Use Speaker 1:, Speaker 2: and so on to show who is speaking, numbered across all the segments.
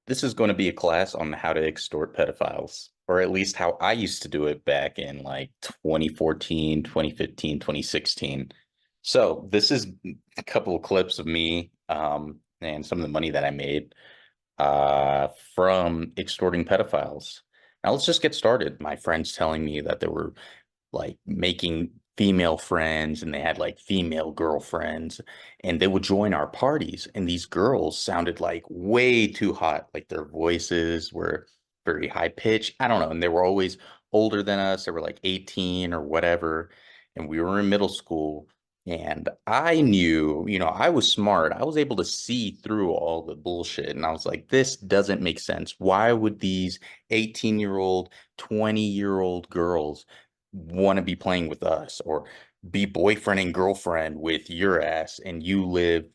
Speaker 1: This is going to be a class on how to extort pedophiles, or at least how I used to do it back in like 2014, 2015, 2016. So this is a couple of clips of me and some of the money that I made from extorting pedophiles. Now let's just get started. My friends telling me that they were like making female friends and they had like female girlfriends and they would join our parties and these girls sounded like way too hot, like their voices were very high pitched. I don't know, and they were always older than us. They were like 18 or whatever, and we were in middle school. And I knew, I was smart. I was able to see through all the bullshit. And I was like, this doesn't make sense. Why would these 18-year-old, 20-year-old girls want to be playing with us or be boyfriend and girlfriend with your ass and you live,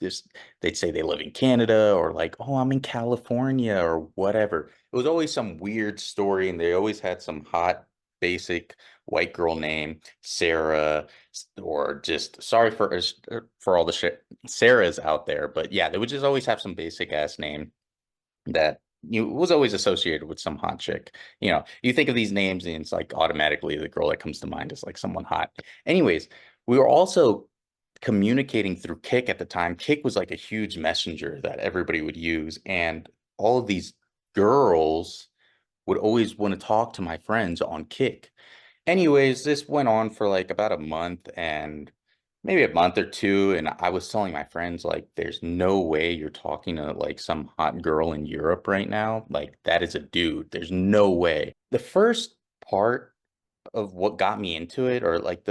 Speaker 1: this they'd say they live in Canada or like, oh, I'm in California or whatever. It was always some weird story and they always had some hot basic white girl name, Sarah, or just sorry for all the shit Sarah's out there, but yeah, they would just always have some basic ass name that was always associated with some hot chick. You think of these names and it's like automatically the girl that comes to mind is like someone hot. Anyways, we were also communicating through Kik at the time. Kik was like a huge messenger that everybody would use, and all of these girls would always want to talk to my friends on Kik. Anyways, this went on for like about a month and maybe a month or two. And I was telling my friends, like, there's no way you're talking to like some hot girl in Europe right now. Like, that is a dude. There's no way. The first part of what got me into it, or like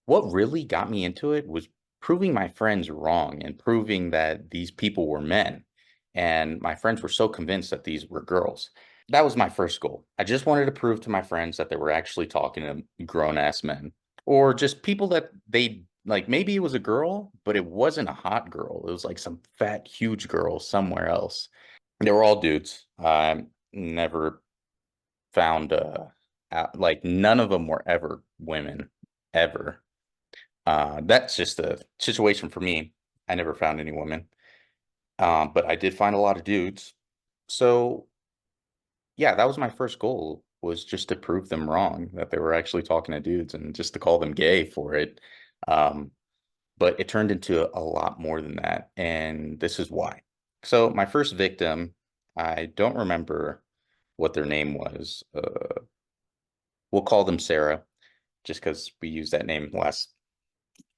Speaker 1: what really got me into it, was proving my friends wrong and proving that these people were men. And my friends were so convinced that these were girls. That was my first goal. I just wanted to prove to my friends that they were actually talking to grown ass men or just people that they like. Maybe it was a girl, but it wasn't a hot girl. It was like some fat, huge girl somewhere else. They were all dudes. I never found like none of them were ever women ever. That's just a situation for me. I never found any women, but I did find a lot of dudes. So yeah, that was my first goal, was just to prove them wrong that they were actually talking to dudes and just to call them gay for it. Um, but it turned into a lot more than that, and this is why. So my first victim, I don't remember what their name was. We'll call them Sarah, just because we used that name last,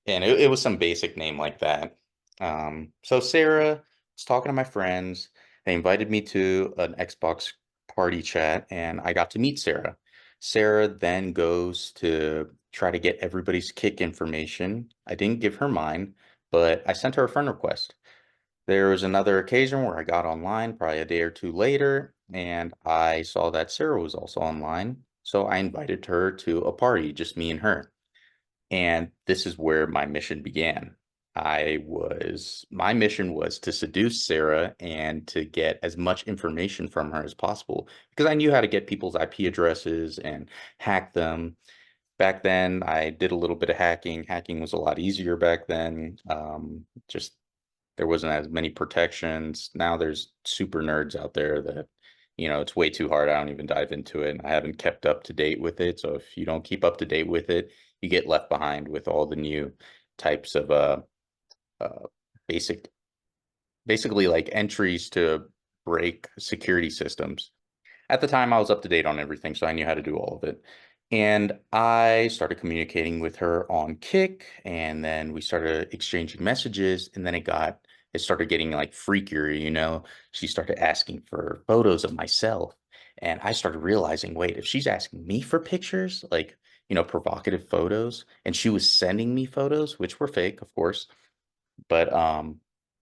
Speaker 1: and it was some basic name like that. So Sarah was talking to my friends. They invited me to an Xbox party chat, and I got to meet Sarah. Sarah then goes to try to get everybody's Kik information. I didn't give her mine, but I sent her a friend request. There was another occasion where I got online, probably a day or two later, and I saw that Sarah was also online. So I invited her to a party, just me and her. And this is where my mission began. My mission was to seduce Sarah and to get as much information from her as possible because I knew how to get people's IP addresses and hack them. Back then, I did a little bit of hacking. Hacking was a lot easier back then. Just there wasn't as many protections. Now there's super nerds out there that, it's way too hard. I don't even dive into it. And I haven't kept up to date with it. So if you don't keep up to date with it, you get left behind with all the new types of uh basic basically like entries to break security systems. At the time, I was up to date on everything, so I knew how to do all of it. And I started communicating with her on Kik, and then we started exchanging messages, and then it started getting like freakier, She started asking for photos of myself, and I started realizing, wait, if she's asking me for pictures, like, provocative photos, and she was sending me photos, which were fake, of course, but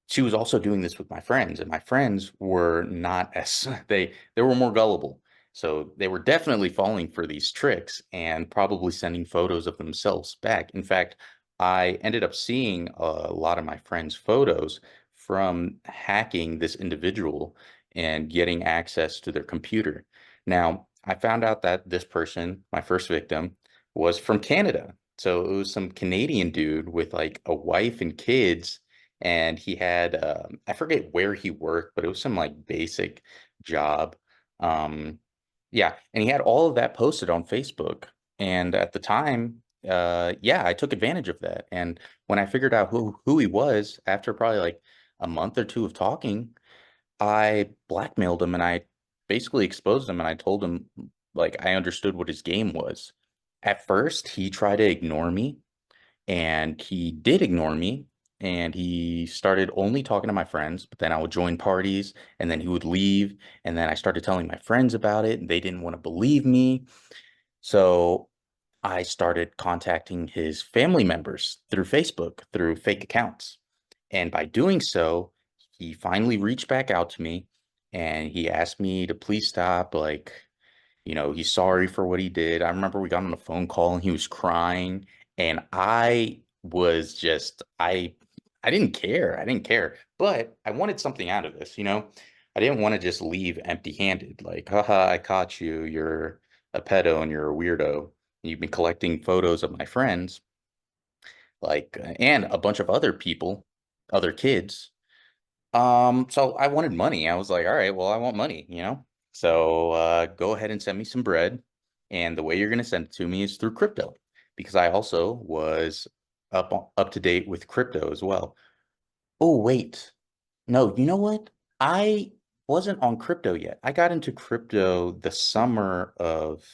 Speaker 1: she was also doing this with my friends, and my friends were not as they were more gullible. So they were definitely falling for these tricks and probably sending photos of themselves back. In fact, I ended up seeing a lot of my friends' photos from hacking this individual and getting access to their computer. Now, I found out that this person, my first victim, was from Canada. So it was some Canadian dude with like a wife and kids, and he had I forget where he worked, but it was some like basic job. Um, yeah, and he had all of that posted on Facebook. And at the time, yeah, I took advantage of that. And when I figured out who he was after probably like a month or two of talking, I blackmailed him and I basically exposed him and I told him like I understood what his game was. At first, he tried to ignore me and he did ignore me and he started only talking to my friends, but then I would join parties and then he would leave and then I started telling my friends about it and they didn't want to believe me. So I started contacting his family members through Facebook, through fake accounts. And by doing so, he finally reached back out to me and he asked me to please stop. Like, he's sorry for what he did. I remember we got on a phone call and he was crying. And I was just, I didn't care. I didn't care. But I wanted something out of this. I didn't want to just leave empty-handed. Like, haha, I caught you. You're a pedo and you're a weirdo. You've been collecting photos of my friends, like, and a bunch of other people, other kids. So I wanted money. I was like, all right, well, I want money. So go ahead and send me some bread. And the way you're going to send it to me is through crypto, because I also was up to date with crypto as well. Oh, wait. No, you know what? I wasn't on crypto yet. I got into crypto the summer of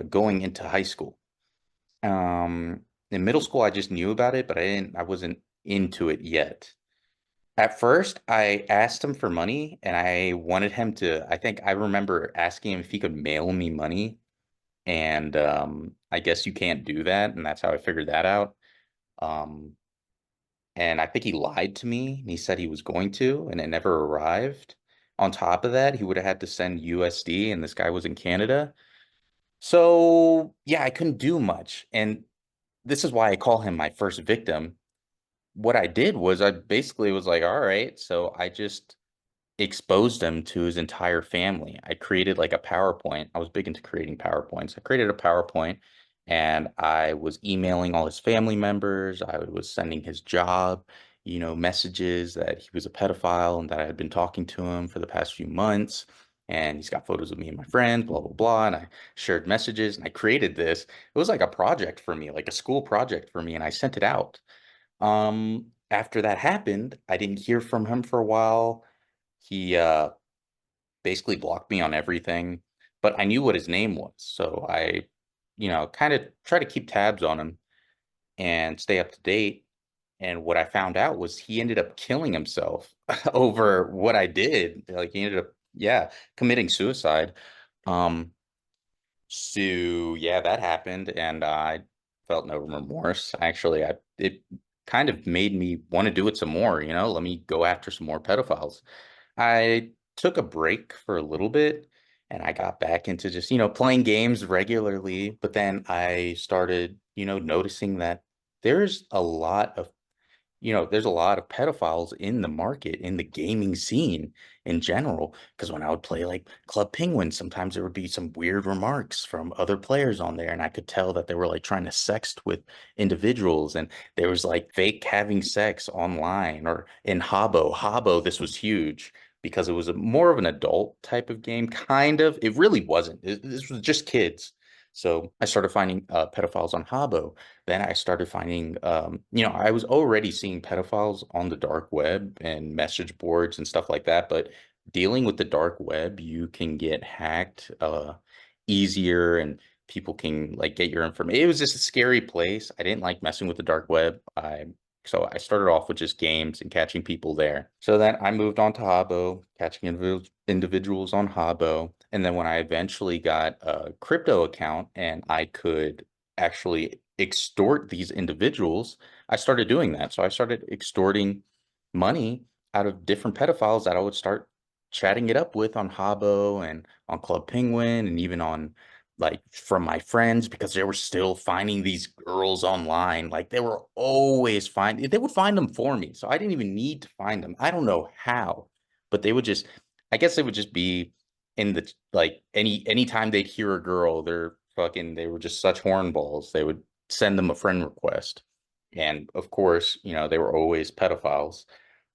Speaker 1: going into high school. In middle school, I just knew about it, but I wasn't into it yet. At first, I asked him for money and I wanted him to, I think I remember asking him if he could mail me money. And I guess you can't do that. And that's how I figured that out. Um, and I think he lied to me and he said he was going to, and it never arrived. On top of that, he would have had to send USD, and this guy was in Canada. So, yeah, I couldn't do much. And this is why I call him my first victim. What I did was I basically was like, all right, so I just exposed him to his entire family. I created like a PowerPoint. I was big into creating PowerPoints. I created a PowerPoint and I was emailing all his family members. I was sending his job, messages that he was a pedophile and that I had been talking to him for the past few months. And he's got photos of me and my friends, blah, blah, blah. And I shared messages and I created this. It was like a project for me, like a school project for me. And I sent it out. After that happened, I didn't hear from him for a while. He basically blocked me on everything, but I knew what his name was. So I, kind of try to keep tabs on him and stay up to date. And what I found out was he ended up killing himself over what I did. Like he ended up, yeah, committing suicide. Um, so yeah, that happened, and I felt no remorse. Actually, it kind of made me want to do it some more, let me go after some more pedophiles. I took a break for a little bit and I got back into just, playing games regularly, but then I started, noticing that there's a lot of there's a lot of pedophiles in the market, in the gaming scene in general. Because when I would play like Club Penguin, sometimes there would be some weird remarks from other players on there, and I could tell that they were like trying to sext with individuals, and there was like fake having sex online or in Habbo. Habbo, this was huge because it was more of an adult type of game, kind of. It really wasn't. This was just kids. So I started finding pedophiles on Habbo. Then I started finding, I was already seeing pedophiles on the dark web and message boards and stuff like that. But dealing with the dark web, you can get hacked easier and people can like get your information. It was just a scary place. I didn't like messing with the dark web. So I started off with just games and catching people there. So then I moved on to Habbo, catching individuals on Habbo. And then when I eventually got a crypto account and I could actually extort these individuals, I started doing that. So I started extorting money out of different pedophiles that I would start chatting it up with on Habbo and on Club Penguin and even on like from my friends because they were still finding these girls online. Like they were always they would find them for me. So I didn't even need to find them. I don't know how, but they would just, I guess they would just be in the like anytime they'd hear a girl, they were just such hornballs. They would send them a friend request. And of course, they were always pedophiles.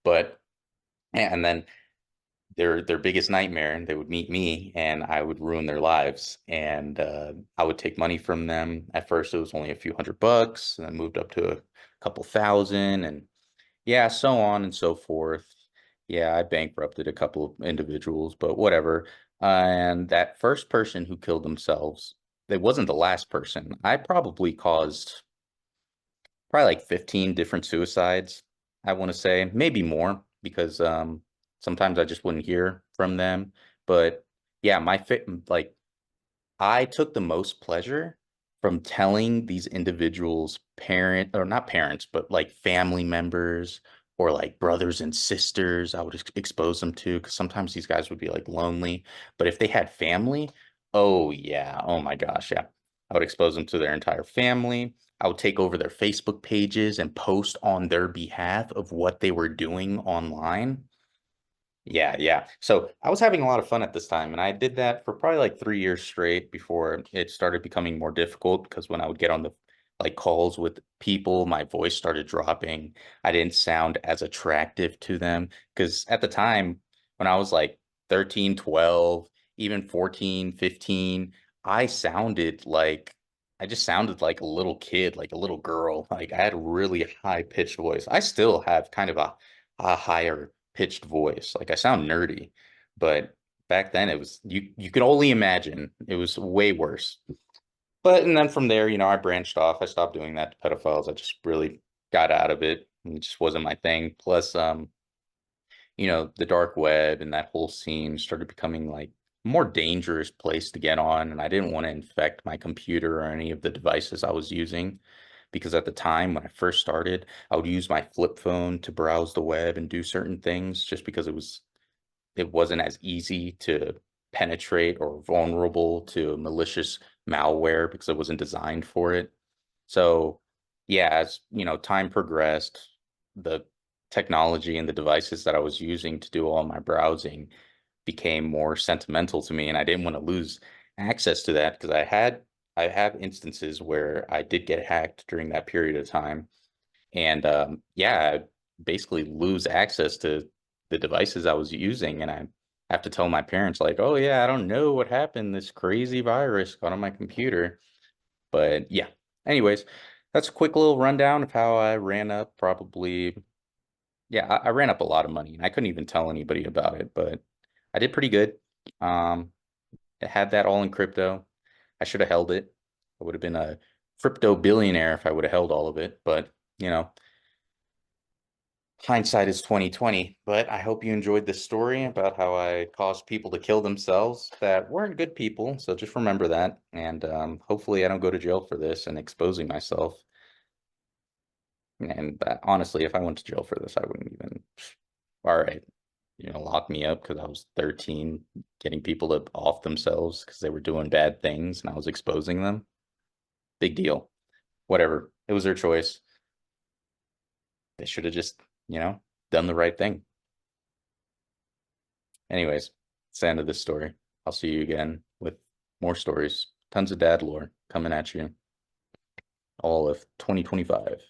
Speaker 1: But and then their biggest nightmare, they would meet me and I would ruin their lives. And I would take money from them. At first, it was only a few $100, and then moved up to a couple thousand, and yeah, so on and so forth. Yeah, I bankrupted a couple of individuals, but whatever. And that first person who killed themselves, it wasn't the last person. I probably caused probably like 15 different suicides, I want to say, maybe more, because sometimes I just wouldn't hear from them. But yeah, like I took the most pleasure from telling these individuals, parent or not parents, but like family members or like brothers and sisters, I would expose them to, because sometimes these guys would be like lonely. But if they had family, oh yeah, oh my gosh, yeah. I would expose them to their entire family. I would take over their Facebook pages and post on their behalf of what they were doing online. Yeah, yeah. So I was having a lot of fun at this time, and I did that for probably like 3 years straight before it started becoming more difficult, because when I would get on the like calls with people, my voice started dropping. I didn't sound as attractive to them, because at the time when I was like 13, 12, even 14, 15, I just sounded like a little kid, like a little girl. Like I had a really high pitched voice. I still have kind of a higher pitched voice. Like I sound nerdy, but back then it was you could only imagine. It was way worse. But and then from there, I branched off. I stopped doing that to pedophiles. I just really got out of it. It just wasn't my thing. Plus, the dark web and that whole scene started becoming like a more dangerous place to get on, and I didn't want to infect my computer or any of the devices I was using. Because at the time when I first started, I would use my flip phone to browse the web and do certain things, just because it wasn't as easy to penetrate or vulnerable to malicious malware, because it wasn't designed for it. So, yeah, as time progressed, the technology and the devices that I was using to do all my browsing became more sentimental to me, and I didn't want to lose access to that, because I have instances where I did get hacked during that period of time, and yeah, I basically lose access to the devices I was using, and I have to tell my parents like, "Oh yeah, I don't know what happened. This crazy virus got on my computer." But yeah, anyways, that's a quick little rundown of how I ran up probably. Yeah, I ran up a lot of money, and I couldn't even tell anybody about it, but I did pretty good. Um, I had that all in crypto. I should have held it. I would have been a crypto billionaire if I would have held all of it, but you know, hindsight is 2020. But I hope you enjoyed this story about how I caused people to kill themselves that weren't good people. So just remember that, and hopefully I don't go to jail for this and exposing myself. And honestly, if I went to jail for this, I wouldn't even. All right, lock me up because I was 13, getting people to off themselves because they were doing bad things and I was exposing them. Big deal. Whatever. It was their choice. They should have just, you know, done the right thing. Anyways, it's the end of this story. I'll see you again with more stories. Tons of dad lore coming at you all of 2025.